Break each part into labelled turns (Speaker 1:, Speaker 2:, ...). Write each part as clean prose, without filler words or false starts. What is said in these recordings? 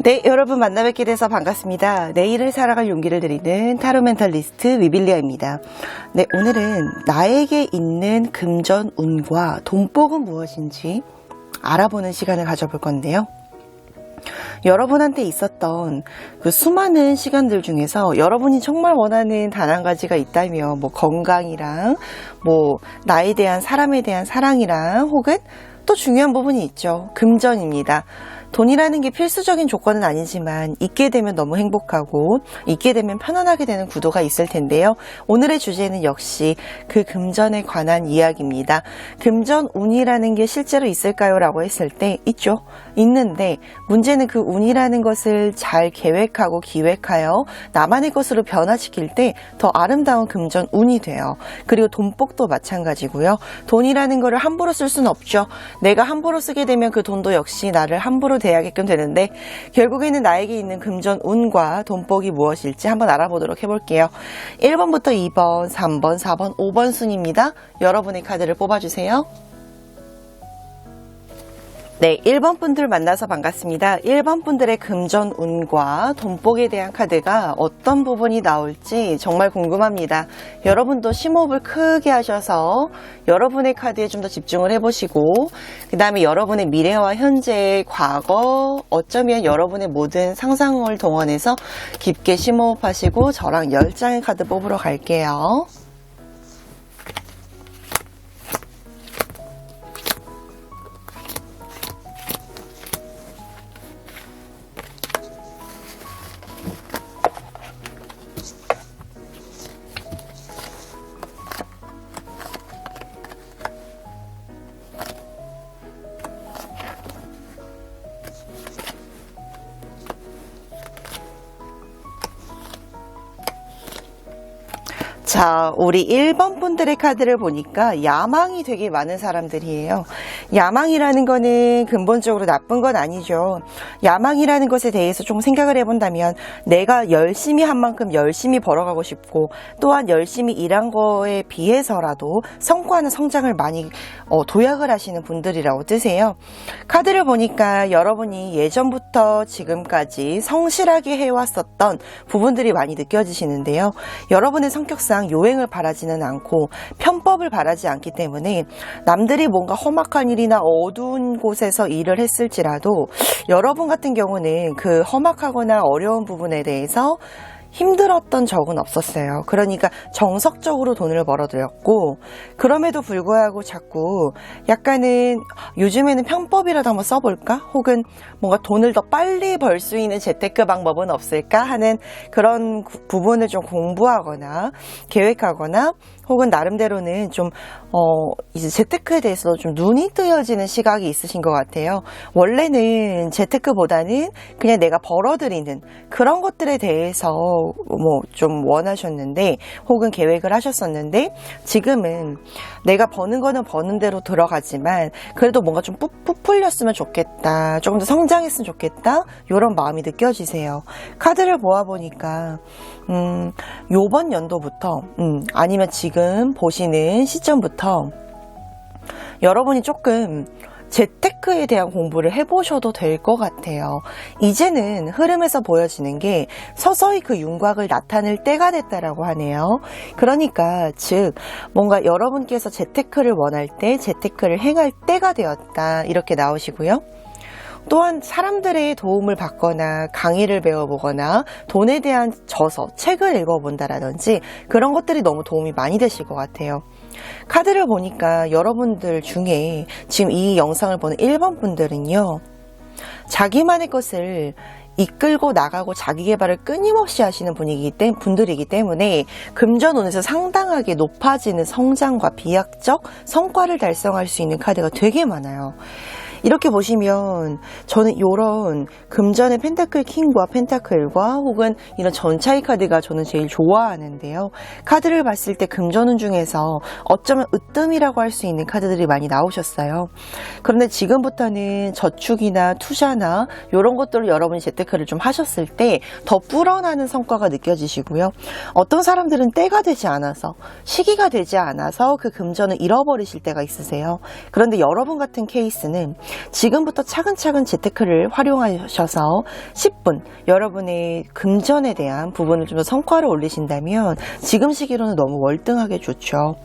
Speaker 1: 네, 여러분 만나 뵙게 돼서 반갑습니다. 내일을 살아갈 용기를 드리는 타로 멘탈리스트 위빌리아입니다. 네, 오늘은 나에게 있는 금전 운과 돈복은 무엇인지 알아보는 시간을 가져볼 건데요. 여러분한테 있었던 그 수많은 시간들 중에서 여러분이 정말 원하는 단 한 가지가 있다면 건강이랑 나에 대한 사람에 대한 사랑이랑 혹은 또 중요한 부분이 있죠. 금전입니다. 돈이라는 게 필수적인 조건은 아니지만 있게 되면 너무 행복하고 있게 되면 편안하게 되는 구도가 있을 텐데요. 오늘의 주제는 역시 그 금전에 관한 이야기입니다. 금전 운이라는 게 실제로 있을까요? 라고 했을 때 있죠. 있는데 문제는 그 운이라는 것을 잘 계획하고 기획하여 나만의 것으로 변화시킬 때 더 아름다운 금전 운이 돼요. 그리고 돈복도 마찬가지고요. 돈이라는 거를 함부로 쓸 수는 없죠. 내가 함부로 쓰게 되면 그 돈도 역시 나를 함부로 대하게끔 되는데 결국에는 나에게 있는 금전 운과 돈복이 무엇일지 한번 알아보도록 해볼게요. 1번부터 2번, 3번, 4번, 5번 순입니다. 여러분의 카드를 뽑아주세요. 네, 1번 분들 만나서 반갑습니다. 1번 분들의 금전 운과 돈복에 대한 카드가 어떤 부분이 나올지 정말 궁금합니다. 여러분도 심호흡을 크게 하셔서 여러분의 카드에 좀 더 집중을 해보시고 그 다음에 여러분의 미래와 현재, 과거, 어쩌면 여러분의 모든 상상을 동원해서 깊게 심호흡하시고 저랑 10장의 카드 뽑으러 갈게요. 자, 우리 1번 분들의 카드를 보니까 야망이 되게 많은 사람들이에요. 야망이라는 거는 근본적으로 나쁜 건 아니죠. 야망이라는 것에 대해서 좀 생각을 해본다면 내가 열심히 한 만큼 열심히 벌어가고 싶고 또한 열심히 일한 거에 비해서라도 성과는 성장을 많이 도약을 하시는 분들이라고 뜨세요. 카드를 보니까 여러분이 예전부터 지금까지 성실하게 해왔었던 부분들이 많이 느껴지시는데요. 여러분의 성격상 요행을 바라지는 않고 편법을 바라지 않기 때문에 남들이 뭔가 험악한 일이나 어두운 곳에서 일을 했을지라도 여러분 같은 경우는 그 험악하거나 어려운 부분에 대해서 힘들었던 적은 없었어요. 그러니까 정석적으로 돈을 벌어들였고 그럼에도 불구하고 자꾸 약간은 요즘에는 편법이라도 한번 써볼까? 혹은 뭔가 돈을 더 빨리 벌 수 있는 재테크 방법은 없을까? 하는 그런 부분을 좀 공부하거나 계획하거나 혹은 나름대로는 좀 이제 재테크에 대해서 좀 눈이 뜨여지는 시각이 있으신 것 같아요. 원래는 재테크보다는 그냥 내가 벌어들이는 그런 것들에 대해서 좀 원하셨는데 혹은 계획을 하셨었는데 지금은 내가 버는 거는 버는 대로 들어가지만 그래도 뭔가 좀 부풀렸으면 좋겠다. 조금 더 성장했으면 좋겠다. 이런 마음이 느껴지세요. 카드를 모아보니까 요번 연도부터 아니면 지금 보시는 시점부터 여러분이 조금 재테크에 대한 공부를 해보셔도 될 것 같아요. 이제는 흐름에서 보여지는 게 서서히 그 윤곽을 나타낼 때가 됐다라고 하네요. 그러니까 즉 뭔가 여러분께서 재테크를 원할 때 재테크를 행할 때가 되었다 이렇게 나오시고요. 또한 사람들의 도움을 받거나 강의를 배워보거나 돈에 대한 저서, 책을 읽어본다라든지 그런 것들이 너무 도움이 많이 되실 것 같아요. 카드를 보니까 여러분들 중에 지금 이 영상을 보는 1번 분들은요. 자기만의 것을 이끌고 나가고 자기 개발을 끊임없이 하시는 분들이기 때문에 금전운에서 상당하게 높아지는 성장과 비약적 성과를 달성할 수 있는 카드가 되게 많아요. 이렇게 보시면 저는 이런 금전의 펜타클 킹과 펜타클과 혹은 이런 전차의 카드가 저는 제일 좋아하는데요. 카드를 봤을 때 금전운 중에서 어쩌면 으뜸이라고 할 수 있는 카드들이 많이 나오셨어요. 그런데 지금부터는 저축이나 투자나 이런 것들을 여러분이 재테크를 좀 하셨을 때 더 불어나는 성과가 느껴지시고요. 어떤 사람들은 때가 되지 않아서 시기가 되지 않아서 그 금전을 잃어버리실 때가 있으세요. 그런데 여러분 같은 케이스는 지금부터 차근차근 재테크를 활용하셔서 10분 여러분의 금전에 대한 부분을 좀 더 성과를 올리신다면 지금 시기로는 너무 월등하게 좋죠.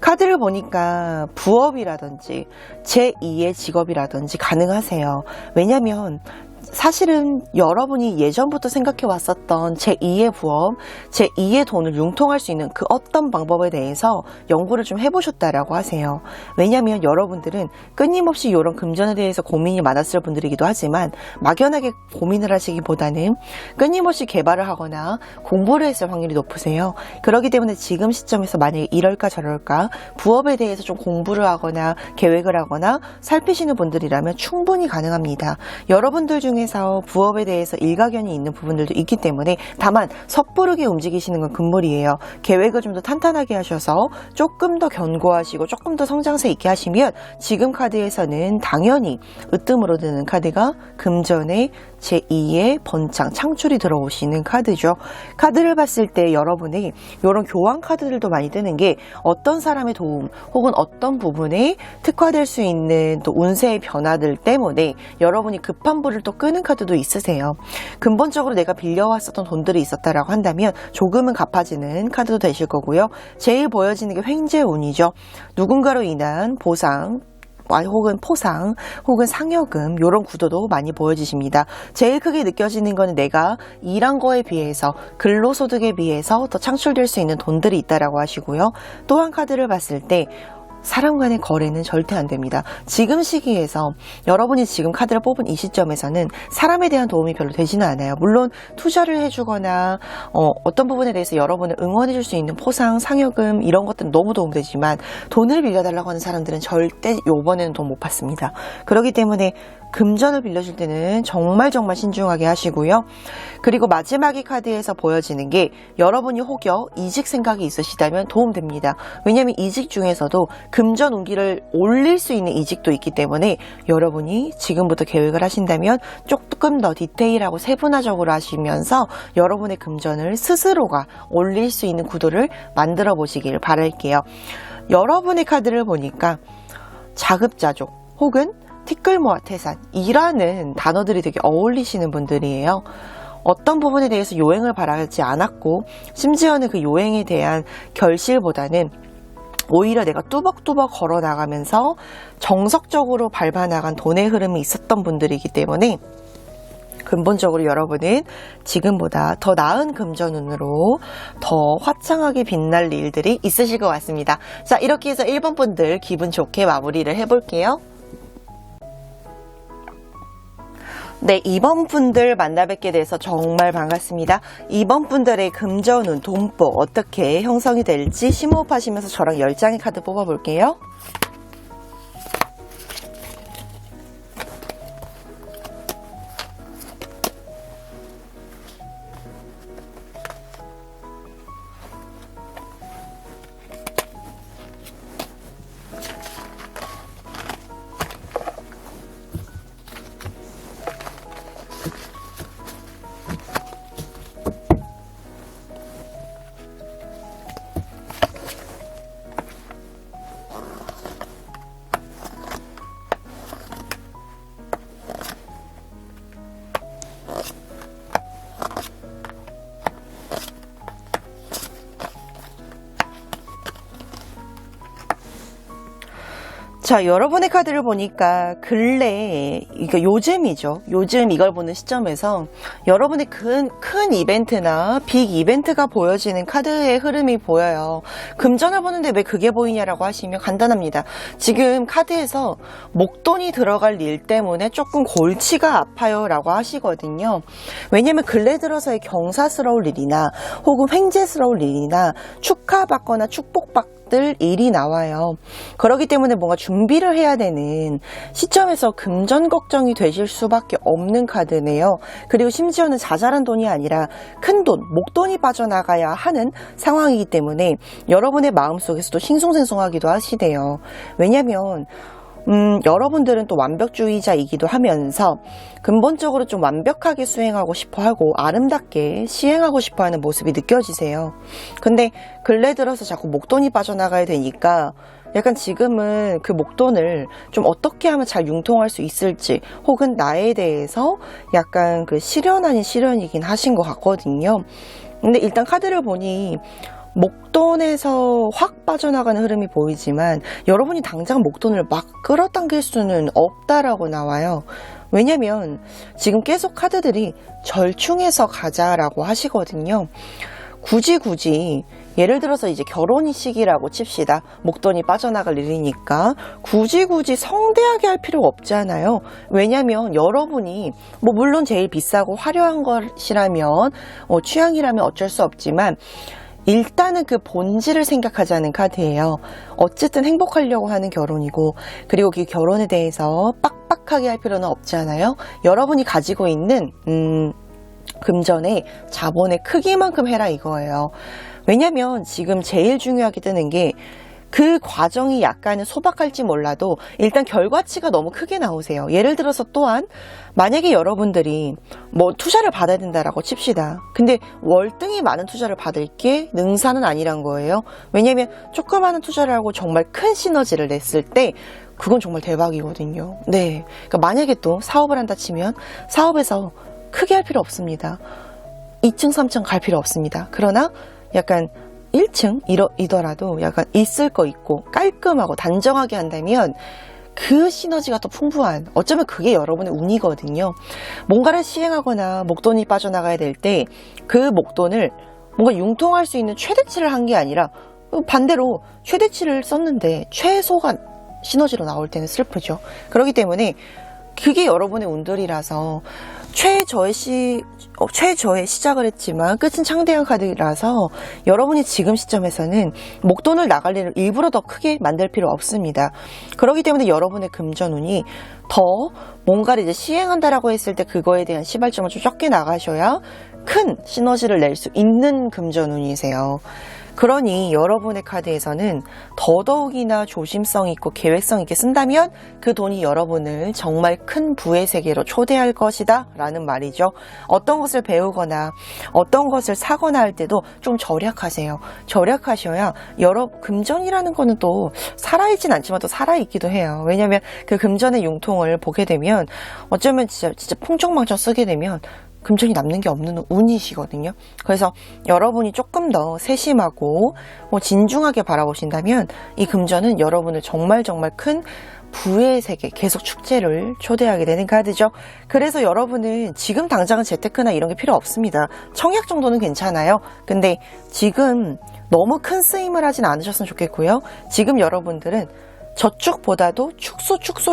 Speaker 1: 카드를 보니까 부업이라든지 제2의 직업이라든지 가능하세요. 왜냐하면 사실은 여러분이 예전부터 생각해 왔었던 제2의 부업, 제2의 돈을 융통할 수 있는 그 어떤 방법에 대해서 연구를 좀 해보셨다라고 하세요. 왜냐하면 여러분들은 끊임없이 이런 금전에 대해서 고민이 많았을 분들이기도 하지만 막연하게 고민을 하시기보다는 끊임없이 개발을 하거나 공부를 했을 확률이 높으세요. 그렇기 때문에 지금 시점에서 만약에 이럴까 저럴까 부업에 대해서 좀 공부를 하거나 계획을 하거나 살피시는 분들이라면 충분히 가능합니다. 여러분들 중에서 부업에 대해서 일가견이 있는 부분들도 있기 때문에 다만 섣부르게 움직이시는 건 금물이에요. 계획을 좀 더 탄탄하게 하셔서 조금 더 견고하시고 조금 더 성장세 있게 하시면 지금 카드에서는 당연히 으뜸으로 드는 카드가 금전의 제2의 번창, 창출이 들어오시는 카드죠. 카드를 봤을 때 여러분이 이런 교환 카드들도 많이 뜨는 게 어떤 사람의 도움 혹은 어떤 부분에 특화될 수 있는 또 운세의 변화들 때문에 여러분이 급한 불을 또 끄는 카드도 있으세요. 근본적으로 내가 빌려왔었던 돈들이 있었다라고 한다면 조금은 갚아지는 카드도 되실 거고요. 제일 보여지는 게 횡재운이죠. 누군가로 인한 보상, 혹은 포상, 혹은 상여금 이런 구도도 많이 보여지십니다. 제일 크게 느껴지는 거는 내가 일한 거에 비해서 근로소득에 비해서 더 창출될 수 있는 돈들이 있다라고 하시고요. 또 한 카드를 봤을 때 사람 간의 거래는 절대 안 됩니다. 지금 시기에서 여러분이 지금 카드를 뽑은 이 시점에서는 사람에 대한 도움이 별로 되지는 않아요. 물론 투자를 해주거나 어떤 부분에 대해서 여러분을 응원해줄 수 있는 포상, 상여금 이런 것들은 너무 도움되지만 돈을 빌려달라고 하는 사람들은 절대 요번에는 돈 못 받습니다. 그렇기 때문에 금전을 빌려줄 때는 정말 신중하게 하시고요. 그리고 마지막에 카드에서 보여지는 게 여러분이 혹여 이직 생각이 있으시다면 도움됩니다. 왜냐하면 이직 중에서도 금전 운기를 올릴 수 있는 이직도 있기 때문에 여러분이 지금부터 계획을 하신다면 조금 더 디테일하고 세분화적으로 하시면서 여러분의 금전을 스스로가 올릴 수 있는 구도를 만들어 보시길 바랄게요. 여러분의 카드를 보니까 자급자족 혹은 티끌모아 태산이라는 단어들이 되게 어울리시는 분들이에요. 어떤 부분에 대해서 요행을 바라지 않았고 심지어는 그 요행에 대한 결실보다는 오히려 내가 뚜벅뚜벅 걸어 나가면서 정석적으로 밟아나간 돈의 흐름이 있었던 분들이기 때문에 근본적으로 여러분은 지금보다 더 나은 금전운으로 더 화창하게 빛날 일들이 있으실 것 같습니다. 자, 이렇게 해서 1번 분들 기분 좋게 마무리를 해볼게요. 네, 2번 분들 만나 뵙게 돼서 정말 반갑습니다. 2번 분들의 금전운, 돈복 어떻게 형성이 될지 심호흡하시면서 저랑 10장의 카드 뽑아볼게요. 자, 여러분의 카드를 보니까 근래, 그러니까 요즘이죠. 요즘 이걸 보는 시점에서 여러분의 큰 이벤트나 빅 이벤트가 보여지는 카드의 흐름이 보여요. 금전을 보는데 왜 그게 보이냐라고 하시면 간단합니다. 지금 카드에서 목돈이 들어갈 일 때문에 조금 골치가 아파요 라고 하시거든요. 왜냐면 근래 들어서의 경사스러울 일이나 혹은 횡재스러울 일이나 축하받거나 축복받거나 일이 나와요. 그렇기 때문에 뭔가 준비를 해야 되는 시점에서 금전 걱정이 되실 수밖에 없는 카드네요. 그리고 심지어는 자잘한 돈이 아니라 큰 돈, 목돈이 빠져나가야 하는 상황이기 때문에 여러분의 마음속에서도 싱숭생숭하기도 하시대요. 왜냐하면 여러분들은 또 완벽주의자이기도 하면서 근본적으로 좀 완벽하게 수행하고 싶어 하고 아름답게 시행하고 싶어 하는 모습이 느껴지세요. 근데 근래 들어서 자꾸 목돈이 빠져나가야 되니까 약간 지금은 그 목돈을 좀 어떻게 하면 잘 융통할 수 있을지, 혹은 나에 대해서 약간 그 시련 아닌 시련이긴 하신 것 같거든요. 근데 일단 카드를 보니 목돈에서 확 빠져나가는 흐름이 보이지만 여러분이 당장 목돈을 막 끌어당길 수는 없다라고 나와요. 왜냐면 지금 계속 카드들이 절충해서 가자라고 하시거든요. 굳이 예를 들어서 이제 결혼이 시기라고 칩시다. 목돈이 빠져나갈 일이니까 굳이 성대하게 할 필요가 없잖아요. 왜냐면 여러분이 뭐 물론 제일 비싸고 화려한 것이라면 취향이라면 어쩔 수 없지만 일단은 그 본질을 생각하자는 카드예요. 어쨌든 행복하려고 하는 결혼이고, 그리고 그 결혼에 대해서 빡빡하게 할 필요는 없잖아요. 여러분이 가지고 있는 금전의 자본의 크기만큼 해라 이거예요. 왜냐면 지금 제일 중요하게 뜨는 게 그 과정이 약간은 소박할지 몰라도 일단 결과치가 너무 크게 나오세요. 예를 들어서 또한 만약에 여러분들이 뭐 투자를 받아야 된다라고 칩시다. 근데 월등히 많은 투자를 받을 게 능사는 아니란 거예요. 왜냐면 조그마한 투자를 하고 정말 큰 시너지를 냈을 때 그건 정말 대박이거든요. 네, 그러니까 만약에 또 사업을 한다 치면 사업에서 크게 할 필요 없습니다. 2층, 3층 갈 필요 없습니다. 그러나 약간 1층 이더라도 약간 있을 거 있고 깔끔하고 단정하게 한다면 그 시너지가 더 풍부한, 어쩌면 그게 여러분의 운이거든요. 뭔가를 시행하거나 목돈이 빠져나가야 될 때 그 목돈을 뭔가 융통할 수 있는 최대치를 한 게 아니라 반대로 최대치를 썼는데 최소가 시너지로 나올 때는 슬프죠. 그렇기 때문에 그게 여러분의 운들이라서 최저의 시작을 했지만 끝은 창대한 카드라서 여러분이 지금 시점에서는 목돈을 나갈 일을 일부러 더 크게 만들 필요 없습니다. 그렇기 때문에 여러분의 금전운이 더 뭔가를 이제 시행한다라고 했을 때 그거에 대한 시발점을 좀 적게 나가셔야 큰 시너지를 낼 수 있는 금전운이세요. 그러니 여러분의 카드에서는 더더욱이나 조심성 있고 계획성 있게 쓴다면 그 돈이 여러분을 정말 큰 부의 세계로 초대할 것이다 라는 말이죠. 어떤 것을 배우거나 어떤 것을 사거나 할 때도 좀 절약하세요. 절약하셔야 금전이라는 거는 또 살아있진 않지만 또 살아있기도 해요. 왜냐하면 그 금전의 융통을 보게 되면 어쩌면 진짜 풍청망청 쓰게 되면 금전이 남는 게 없는 운이시거든요. 그래서 여러분이 조금 더 세심하고 진중하게 바라보신다면 이 금전은 여러분을 정말 큰 부의 세계, 계속 축제를 초대하게 되는 카드죠. 그래서 여러분은 지금 당장은 재테크나 이런 게 필요 없습니다. 청약 정도는 괜찮아요. 근데 지금 너무 큰 쓰임을 하진 않으셨으면 좋겠고요. 지금 여러분들은 저축보다도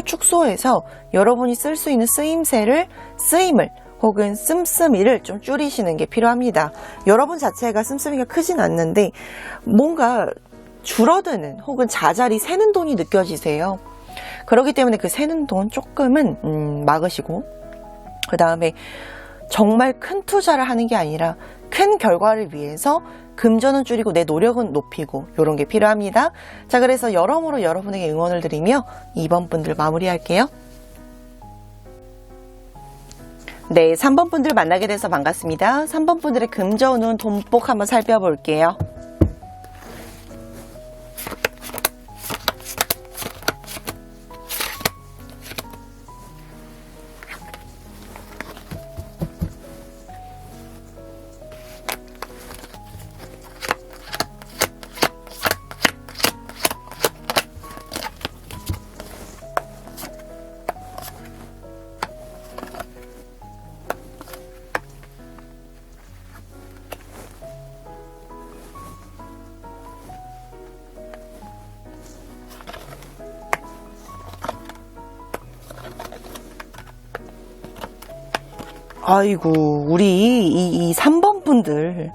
Speaker 1: 축소해서 여러분이 쓸 수 있는 쓰임을 혹은 씀씀이를 좀 줄이시는 게 필요합니다. 여러분 자체가 씀씀이가 크진 않는데 뭔가 줄어드는 혹은 자잘이 새는 돈이 느껴지세요. 그렇기 때문에 그 새는 돈 조금은 막으시고, 그 다음에 정말 큰 투자를 하는 게 아니라 큰 결과를 위해서 금전은 줄이고 내 노력은 높이고 이런 게 필요합니다. 자, 그래서 여러모로 여러분에게 응원을 드리며 2번 분들 마무리할게요. 네, 3번 분들 만나게 돼서 반갑습니다. 3번 분들의 금전운 돈복 한번 살펴볼게요. 아이고, 우리 이 3번 분들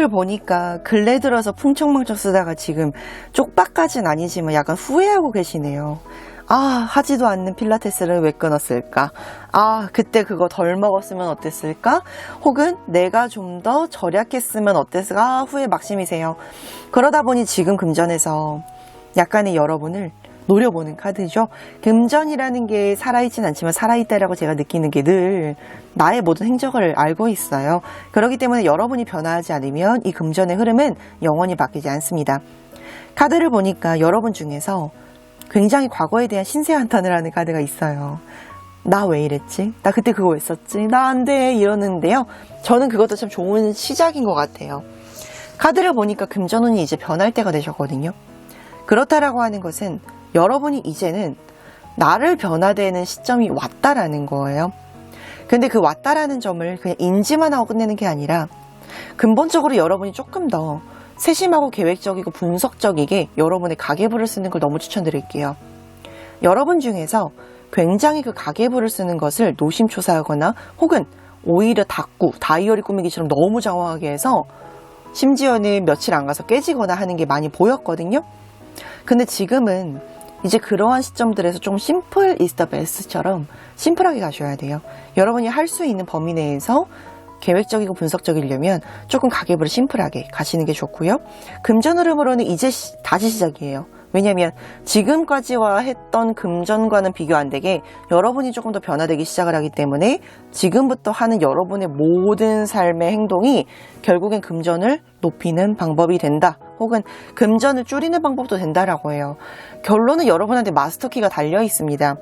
Speaker 1: 보니까 근래 들어서 풍청망청 쓰다가 지금 쪽박까지는 아니지만 약간 후회하고 계시네요. 아, 하지도 않는 필라테스를 왜 끊었을까? 아, 그때 그거 덜 먹었으면 어땠을까? 혹은 내가 좀 더 절약했으면 어땠을까? 후회 막심이세요. 그러다 보니 지금 금전에서 약간의 여러분을 노려보는 카드죠. 금전이라는 게 살아있진 않지만 살아있다라고 제가 느끼는 게 늘 나의 모든 행적을 알고 있어요. 그렇기 때문에 여러분이 변화하지 않으면 이 금전의 흐름은 영원히 바뀌지 않습니다. 카드를 보니까 여러분 중에서 굉장히 과거에 대한 신세 한탄을 하는 카드가 있어요. 나 왜 이랬지? 나 그때 그거 왜 썼지? 나 안 돼! 이러는데요. 저는 그것도 참 좋은 시작인 것 같아요. 카드를 보니까 금전운이 이제 변할 때가 되셨거든요. 그렇다라고 하는 것은 여러분이 이제는 나를 변화되는 시점이 왔다라는 거예요. 근데 그 왔다라는 점을 그냥 인지만 하고 끝내는 게 아니라 근본적으로 여러분이 조금 더 세심하고 계획적이고 분석적이게 여러분의 가계부를 쓰는 걸 너무 추천드릴게요. 여러분 중에서 굉장히 그 가계부를 쓰는 것을 노심초사하거나 혹은 오히려 다이어리 꾸미기처럼 너무 장황하게 해서 심지어는 며칠 안 가서 깨지거나 하는 게 많이 보였거든요. 근데 지금은 이제 그러한 시점들에서 좀 심플 is the best처럼 심플하게 가셔야 돼요. 여러분이 할 수 있는 범위 내에서 계획적이고 분석적이려면 조금 가계부를 심플하게 가시는 게 좋고요. 금전 흐름으로는 이제 다시 시작이에요. 왜냐하면 지금까지와 했던 금전과는 비교 안 되게 여러분이 조금 더 변화되기 시작을 하기 때문에 지금부터 하는 여러분의 모든 삶의 행동이 결국엔 금전을 높이는 방법이 된다. 혹은 금전을 줄이는 방법도 된다라고 해요. 결론은 여러분한테 마스터키가 달려 있습니다.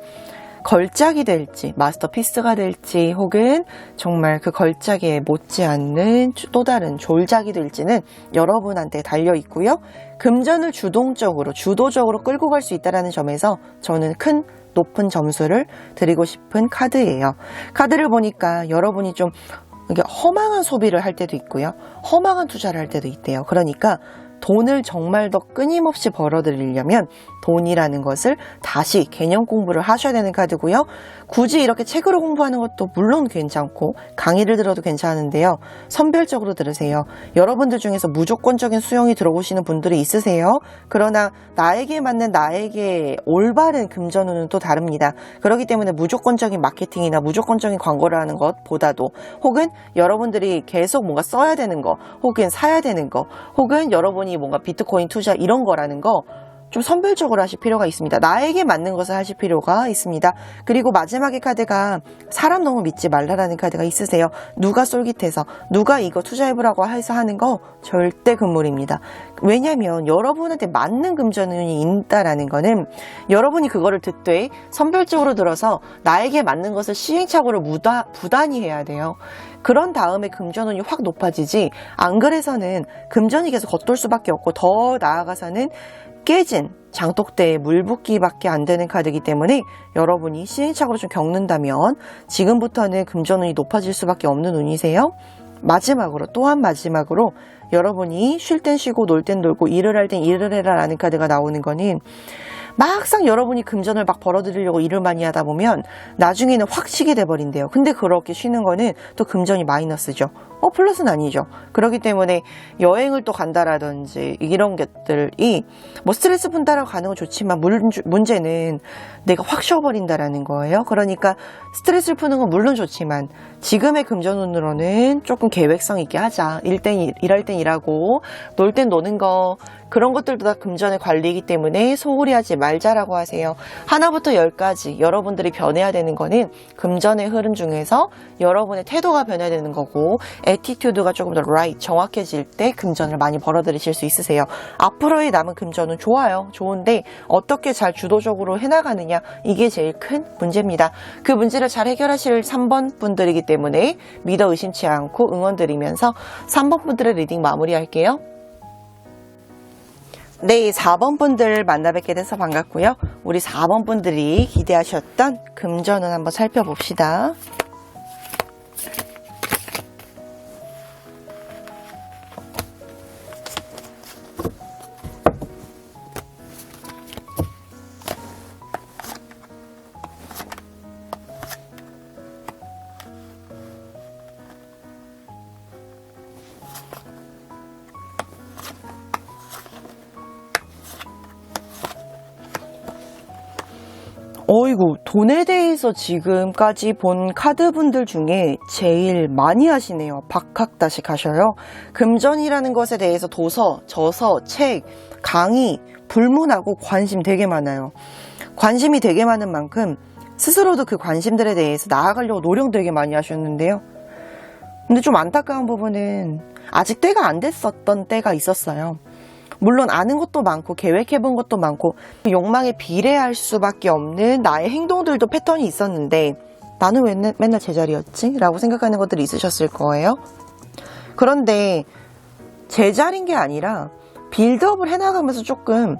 Speaker 1: 걸작이 될지 마스터피스가 될지 혹은 정말 그 걸작에 못지않는 또 다른 졸작이 될지는 여러분한테 달려 있고요. 금전을 주도적으로 끌고 갈 수 있다는 점에서 저는 높은 점수를 드리고 싶은 카드예요. 카드를 보니까 여러분이 좀 허망한 소비를 할 때도 있고요. 허망한 투자를 할 때도 있대요. 그러니까 돈을 정말 더 끊임없이 벌어들이려면 돈이라는 것을 다시 개념 공부를 하셔야 되는 카드고요. 굳이 이렇게 책으로 공부하는 것도 물론 괜찮고 강의를 들어도 괜찮은데요. 선별적으로 들으세요. 여러분들 중에서 무조건적인 수용이 들어오시는 분들이 있으세요. 그러나 나에게 맞는 나에게 올바른 금전운은 또 다릅니다. 그렇기 때문에 무조건적인 마케팅이나 무조건적인 광고를 하는 것보다도 혹은 여러분들이 계속 뭔가 써야 되는 거 혹은 사야 되는 거 혹은 여러분이 뭔가 비트코인 투자 이런 거라는 거 좀 선별적으로 하실 필요가 있습니다. 나에게 맞는 것을 하실 필요가 있습니다. 그리고 마지막에 카드가 사람 너무 믿지 말라라는 카드가 있으세요. 누가 쏠깃해서 누가 이거 투자해보라고 해서 하는 거 절대 금물입니다. 왜냐하면 여러분한테 맞는 금전운이 있다라는 거는 여러분이 그거를 듣되 선별적으로 들어서 나에게 맞는 것을 시행착오를 부단히 해야 돼요. 그런 다음에 금전운이 확 높아지지 안 그래서는 금전이 계속 겉돌 수밖에 없고 더 나아가서는 깨진 장독대에 물 붓기밖에 안 되는 카드이기 때문에 여러분이 시행착오를 좀 겪는다면 지금부터는 금전운이 높아질 수밖에 없는 운이세요. 또한 마지막으로 여러분이 쉴 땐 쉬고 놀 땐 놀고 일을 할 땐 일을 해라 라는 카드가 나오는 거는 막상 여러분이 금전을 막 벌어들이려고 일을 많이 하다 보면 나중에는 확 쉬게 돼버린대요. 근데 그렇게 쉬는 거는 또 금전이 마이너스죠. 플러스는 아니죠. 그렇기 때문에 여행을 또 간다라든지 이런 것들이 뭐 스트레스 푼다라고 가는 건 좋지만 문제는 내가 확 쉬어버린다라는 거예요. 그러니까 스트레스를 푸는 건 물론 좋지만 지금의 금전운으로는 조금 계획성 있게 하자. 일할 땐 일하고 놀 땐 노는 거 그런 것들도 다 금전의 관리이기 때문에 소홀히 하지 말자라고 하세요. 하나부터 10까지 여러분들이 변해야 되는 거는 금전의 흐름 중에서 여러분의 태도가 변해야 되는 거고 애티튜드가 조금 더 정확해질 때 금전을 많이 벌어들이실 수 있으세요. 앞으로의 남은 금전은 좋은데 어떻게 잘 주도적으로 해나가느냐 이게 제일 큰 문제입니다. 그 문제를 잘 해결하실 3번 분들이기 때문에 믿어 의심치 않고 응원드리면서 3번 분들의 리딩 마무리할게요. 네, 4번 분들 만나 뵙게 돼서 반갑고요. 우리 4번 분들이 기대하셨던 금전운 한번 살펴봅시다. 어이구, 돈에 대해서 지금까지 본 카드분들 중에 제일 많이 하시네요. 박학다식 하셔요. 금전이라는 것에 대해서 도서, 저서, 책, 강의, 불문하고 관심 되게 많아요. 관심이 되게 많은 만큼 스스로도 그 관심들에 대해서 나아가려고 노력 되게 많이 하셨는데요. 근데 좀 안타까운 부분은 아직 때가 안 됐었던 때가 있었어요. 물론 아는 것도 많고 계획해본 것도 많고 욕망에 비례할 수밖에 없는 나의 행동들도 패턴이 있었는데 나는 왜 맨날 제자리였지? 라고 생각하는 것들이 있으셨을 거예요. 그런데 제자리인 게 아니라 빌드업을 해나가면서 조금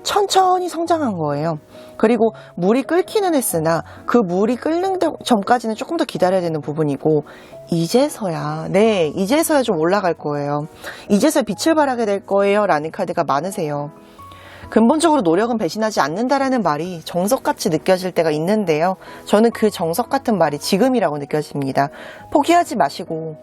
Speaker 1: 천천히 성장한 거예요. 그리고 물이 끓기는 했으나 그 물이 끓는 전까지는 조금 더 기다려야 되는 부분이고 이제서야 좀 올라갈 거예요. 이제서야 빛을 발하게 될 거예요 라는 카드가 많으세요. 근본적으로 노력은 배신하지 않는다라는 말이 정석같이 느껴질 때가 있는데요. 저는 그 정석 같은 말이 지금이라고 느껴집니다. 포기하지 마시고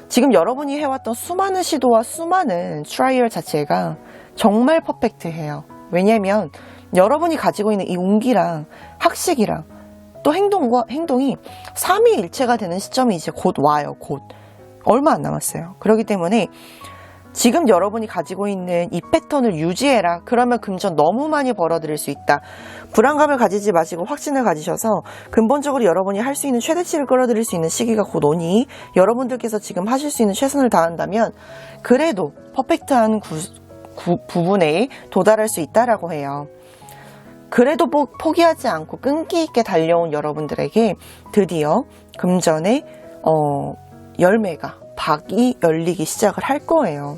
Speaker 1: 지금 여러분이 해왔던 수많은 시도와 수많은 트라이얼 자체가 정말 퍼펙트해요. 왜냐면 여러분이 가지고 있는 이 운기랑 학식이랑 또 행동이 삼위일체가 되는 시점이 이제 곧 와요. 곧. 얼마 안 남았어요. 그렇기 때문에 지금 여러분이 가지고 있는 이 패턴을 유지해라. 그러면 금전 너무 많이 벌어들일 수 있다. 불안감을 가지지 마시고 확신을 가지셔서 근본적으로 여러분이 할 수 있는 최대치를 끌어들일 수 있는 시기가 곧 오니 여러분들께서 지금 하실 수 있는 최선을 다한다면 그래도 퍼펙트한 부분에 도달할 수 있다라고 해요. 그래도 포기하지 않고 끈기 있게 달려온 여러분들에게 드디어 금전의 열매가 박이 열리기 시작을 할 거예요.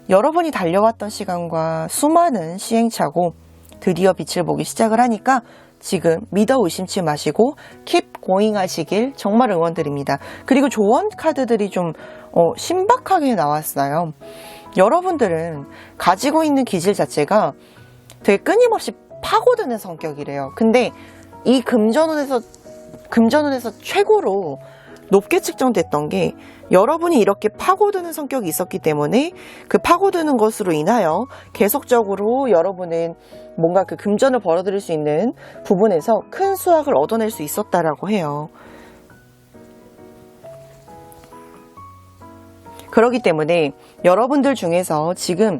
Speaker 1: 여러분이 달려왔던 시간과 수많은 시행착오 드디어 빛을 보기 시작을 하니까 지금 믿어 의심치 마시고 keep going 하시길 정말 응원드립니다. 그리고 조언 카드들이 좀 신박하게 나왔어요. 여러분들은 가지고 있는 기질 자체가 되게 끊임없이 파고드는 성격이래요. 근데 이 금전운에서 최고로 높게 측정됐던 게 여러분이 이렇게 파고드는 성격이 있었기 때문에 그 파고드는 것으로 인하여 계속적으로 여러분은 뭔가 그 금전을 벌어들일 수 있는 부분에서 큰 수확을 얻어낼 수 있었다라고 해요. 그렇기 때문에 여러분들 중에서 지금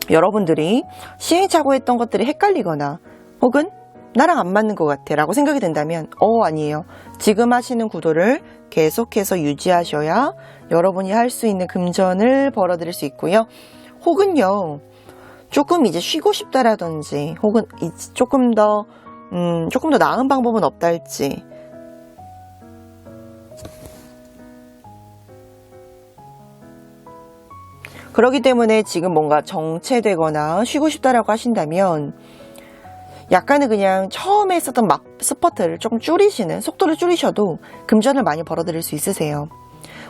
Speaker 1: 여러분들이 시행착오했던 것들이 헷갈리거나 혹은 나랑 안 맞는 것 같아 라고 생각이 든다면 아니에요. 지금 하시는 구도를 계속해서 유지하셔야 여러분이 할 수 있는 금전을 벌어들일 수 있고요. 혹은요 조금 이제 쉬고 싶다라든지 혹은 조금 더 나은 방법은 없다 할지 그렇기 때문에 지금 뭔가 정체되거나 쉬고 싶다라고 하신다면 약간은 그냥 처음에 했었던 스퍼트를 조금 줄이시는 속도를 줄이셔도 금전을 많이 벌어들일 수 있으세요.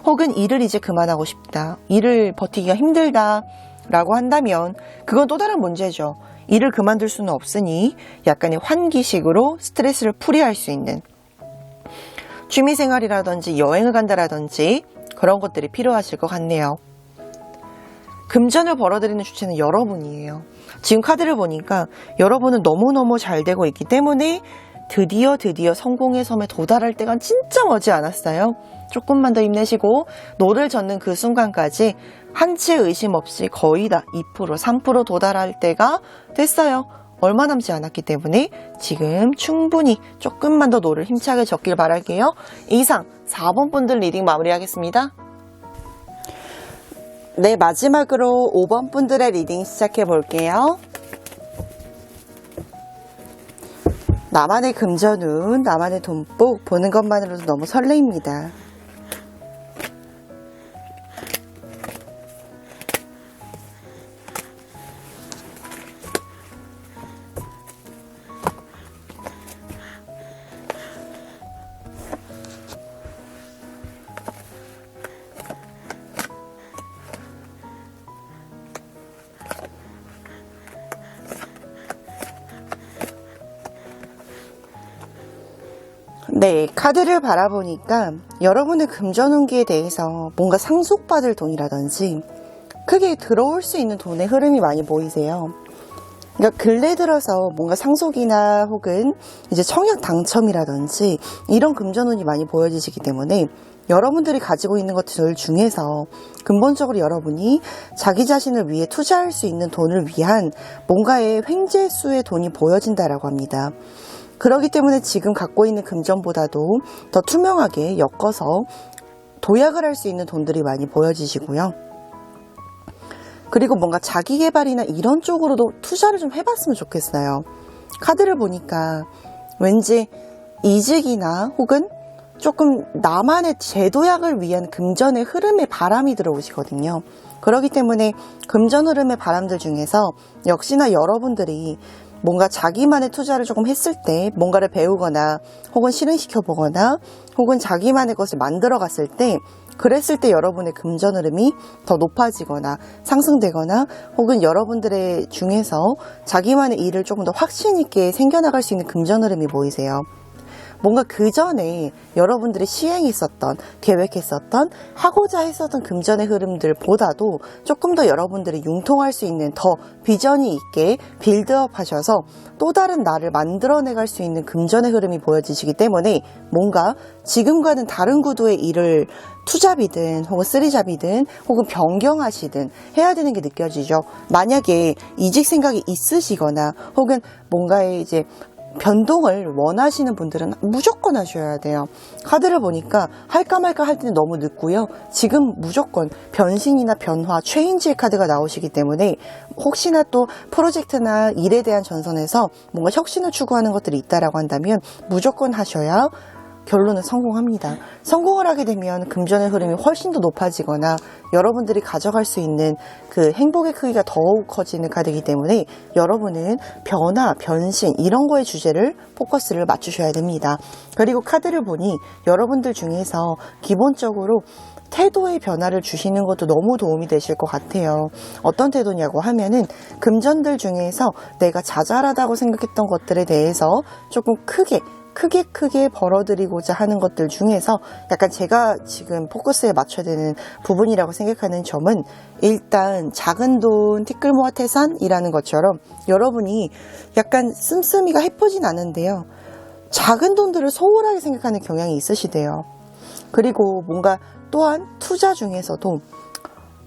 Speaker 1: 혹은 일을 이제 그만하고 싶다. 일을 버티기가 힘들다 라고 한다면 그건 또 다른 문제죠. 일을 그만둘 수는 없으니 약간의 환기식으로 스트레스를 풀이할 수 있는 취미생활이라든지 여행을 간다라든지 그런 것들이 필요하실 것 같네요. 금전을 벌어들이는 주체는 여러분이에요. 지금 카드를 보니까 여러분은 너무너무 잘 되고 있기 때문에 드디어 성공의 섬에 도달할 때가 진짜 머지 않았어요. 조금만 더 힘내시고 노를 젓는 그 순간까지 한치의 의심 없이 거의 다 2%, 3% 도달할 때가 됐어요. 얼마 남지 않았기 때문에 지금 충분히 조금만 더 노를 힘차게 젓길 바랄게요. 이상 4번 분들 리딩 마무리하겠습니다. 네, 마지막으로 5번 분들의 리딩 시작해 볼게요. 나만의 금전운, 나만의 돈복 보는 것만으로도 너무 설레입니다. 네, 카드를 바라보니까 여러분의 금전운기에 대해서 뭔가 상속받을 돈이라든지 크게 들어올 수 있는 돈의 흐름이 많이 보이세요. 그러니까 근래 들어서 뭔가 상속이나 혹은 이제 청약 당첨이라든지 이런 금전운이 많이 보여지시기 때문에 여러분들이 가지고 있는 것들 중에서 근본적으로 여러분이 자기 자신을 위해 투자할 수 있는 돈을 위한 뭔가의 횡재수의 돈이 보여진다라고 합니다. 그렇기 때문에 지금 갖고 있는 금전보다도 더 투명하게 엮어서 도약을 할 수 있는 돈들이 많이 보여지시고요. 그리고 뭔가 자기 개발이나 이런 쪽으로도 투자를 좀 해봤으면 좋겠어요. 카드를 보니까 왠지 이직이나 혹은 조금 나만의 제도약을 위한 금전의 흐름에 바람이 들어오시거든요. 그렇기 때문에 금전 흐름의 바람들 중에서 역시나 여러분들이 뭔가 자기만의 투자를 조금 했을 때 뭔가를 배우거나 혹은 실행시켜 보거나 혹은 자기만의 것을 만들어 갔을 때 그랬을 때 여러분의 금전 흐름이 더 높아지거나 상승되거나 혹은 여러분들의 중에서 자기만의 일을 조금 더 확신 있게 생겨나갈 수 있는 금전 흐름이 보이세요. 뭔가 그 전에 여러분들이 시행했었던, 계획했었던, 하고자 했었던 금전의 흐름들보다도 조금 더 여러분들이 융통할 수 있는 더 비전이 있게 빌드업 하셔서 또 다른 나를 만들어내갈 수 있는 금전의 흐름이 보여지시기 때문에 뭔가 지금과는 다른 구도의 일을 투잡이든 혹은 쓰리잡이든 혹은 변경하시든 해야 되는 게 느껴지죠. 만약에 이직 생각이 있으시거나 혹은 뭔가의 이제 변동을 원하시는 분들은 무조건 하셔야 돼요. 카드를 보니까 할까 말까 할 때는 너무 늦고요. 지금 무조건 변신이나 변화, 체인지의 카드가 나오시기 때문에 혹시나 또 프로젝트나 일에 대한 전선에서 뭔가 혁신을 추구하는 것들이 있다라고 한다면 무조건 하셔야 결론은 성공합니다. 성공을 하게 되면 금전의 흐름이 훨씬 더 높아지거나 여러분들이 가져갈 수 있는 그 행복의 크기가 더욱 커지는 카드이기 때문에 여러분은 변화, 변신 이런 거에 주제를 포커스를 맞추셔야 됩니다. 그리고 카드를 보니 여러분들 중에서 기본적으로 태도의 변화를 주시는 것도 너무 도움이 되실 것 같아요. 어떤 태도냐고 하면은 금전들 중에서 내가 자잘하다고 생각했던 것들에 대해서 조금 크게 벌어들이고자 하는 것들 중에서 약간 제가 지금 포커스에 맞춰야 되는 부분이라고 생각하는 점은 일단 작은 돈 티끌 모아 태산이라는 것처럼 여러분이 약간 씀씀이가 해프진 않은데요. 작은 돈들을 소홀하게 생각하는 경향이 있으시대요. 그리고 뭔가 또한 투자 중에서도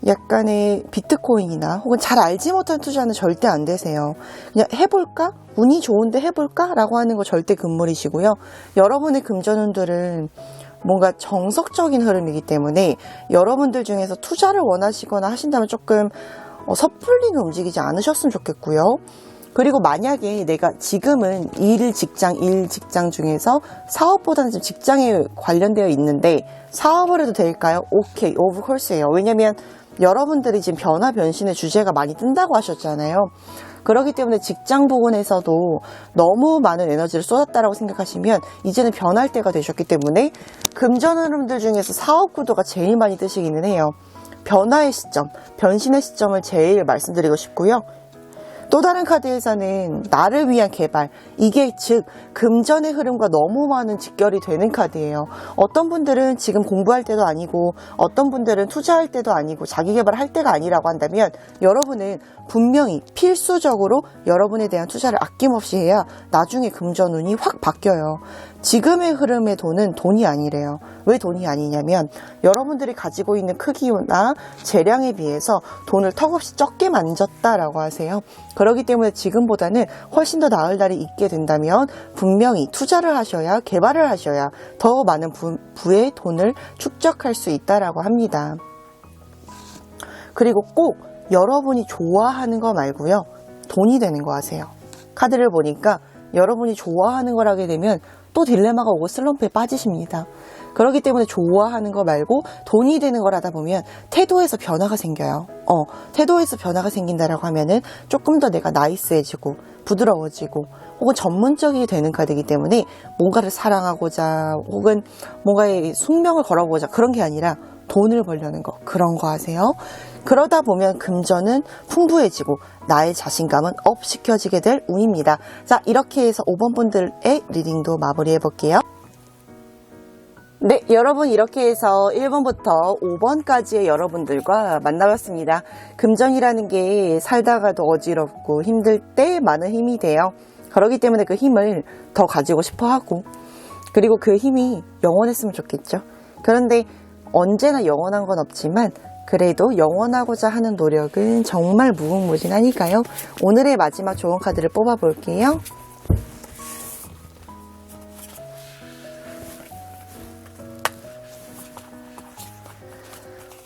Speaker 1: 약간의 비트코인이나 혹은 잘 알지 못한 투자는 절대 안 되세요. 그냥 해볼까? 운이 좋은데 해볼까? 라고 하는 거 절대 금물이시고요. 여러분의 금전운들은 뭔가 정석적인 흐름이기 때문에 여러분들 중에서 투자를 원하시거나 하신다면 조금 섣불리는 움직이지 않으셨으면 좋겠고요. 그리고 만약에 내가 지금은 일 직장 중에서 사업보다는 좀 직장에 관련되어 있는데 사업을 해도 될까요? 오케이, 오브 콜스예요. 왜냐면 여러분들이 지금 변화 변신의 주제가 많이 뜬다고 하셨잖아요. 그렇기 때문에 직장 부분에서도 너무 많은 에너지를 쏟았다라고 생각하시면 이제는 변할 때가 되셨기 때문에 금전 흐름들 중에서 사업 구도가 제일 많이 뜨시기는 해요. 변화의 시점, 변신의 시점을 제일 말씀드리고 싶고요. 또 다른 카드에서는 나를 위한 개발, 이게 즉 금전의 흐름과 너무 많은 직결이 되는 카드예요. 어떤 분들은 지금 공부할 때도 아니고 어떤 분들은 투자할 때도 아니고 자기 개발할 때가 아니라고 한다면 여러분은 분명히 필수적으로 여러분에 대한 투자를 아낌없이 해야 나중에 금전운이 확 바뀌어요. 지금의 흐름의 돈은 돈이 아니래요. 왜 돈이 아니냐면 여러분들이 가지고 있는 크기나 재량에 비해서 돈을 턱없이 적게 만졌다라고 하세요. 그렇기 때문에 지금보다는 훨씬 더 나을 날이 있게 된다면 분명히 투자를 하셔야, 개발을 하셔야 더 많은 부의 돈을 축적할 수 있다라고 합니다. 그리고 꼭 여러분이 좋아하는 거 말고요. 돈이 되는 거 아세요. 카드를 보니까 여러분이 좋아하는 걸 하게 되면 또 딜레마가 오고 슬럼프에 빠지십니다. 그렇기 때문에 좋아하는 거 말고 돈이 되는 걸 하다 보면 태도에서 변화가 생겨요. 태도에서 변화가 생긴다라고 하면은 조금 더 내가 나이스해지고 부드러워지고 혹은 전문적이 되는 카드이기 때문에 뭔가를 사랑하고자 혹은 뭔가의 숙명을 걸어보고자 그런 게 아니라 돈을 벌려는 거, 그런 거 하세요. 그러다 보면 금전은 풍부해지고 나의 자신감은 업 시켜지게 될 운입니다. 자, 이렇게 해서 5번 분들의 리딩도 마무리해 볼게요. 네, 여러분 이렇게 해서 1번부터 5번까지의 여러분들과 만나봤습니다. 금전이라는 게 살다가도 어지럽고 힘들 때 많은 힘이 돼요. 그렇기 때문에 그 힘을 더 가지고 싶어 하고 그리고 그 힘이 영원했으면 좋겠죠. 그런데 언제나 영원한 건 없지만 그래도 영원하고자 하는 노력은 정말 무궁무진하니까요. 오늘의 마지막 좋은 카드를 뽑아볼게요.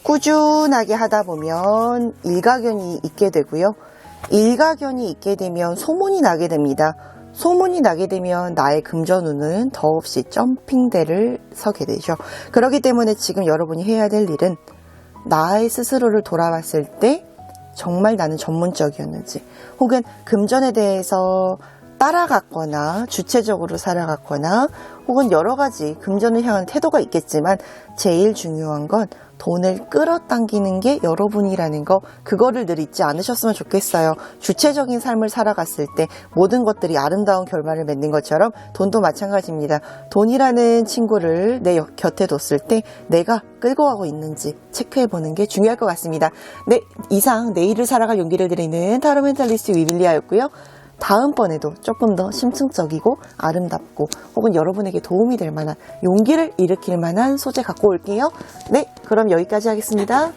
Speaker 1: 꾸준하게 하다 보면 일가견이 있게 되고요. 일가견이 있게 되면 소문이 나게 됩니다. 소문이 나게 되면 나의 금전운은 더없이 점핑대를 서게 되죠. 그렇기 때문에 지금 여러분이 해야 될 일은 나의 스스로를 돌아봤을 때 정말 나는 전문적이었는지, 혹은 금전에 대해서 따라갔거나 주체적으로 살아갔거나, 혹은 여러 가지 금전을 향한 태도가 있겠지만 제일 중요한 건 돈을 끌어당기는 게 여러분이라는 거, 그거를 늘 잊지 않으셨으면 좋겠어요. 주체적인 삶을 살아갔을 때 모든 것들이 아름다운 결말을 맺는 것처럼 돈도 마찬가지입니다. 돈이라는 친구를 내 곁에 뒀을 때 내가 끌고 가고 있는지 체크해보는 게 중요할 것 같습니다. 네, 이상 내일을 살아갈 용기를 드리는 타로 멘탈리스트 위빌리아였고요. 다음번에도 조금 더 심층적이고 아름답고 혹은 여러분에게 도움이 될 만한, 용기를 일으킬 만한 소재 갖고 올게요. 네, 그럼 여기까지 하겠습니다.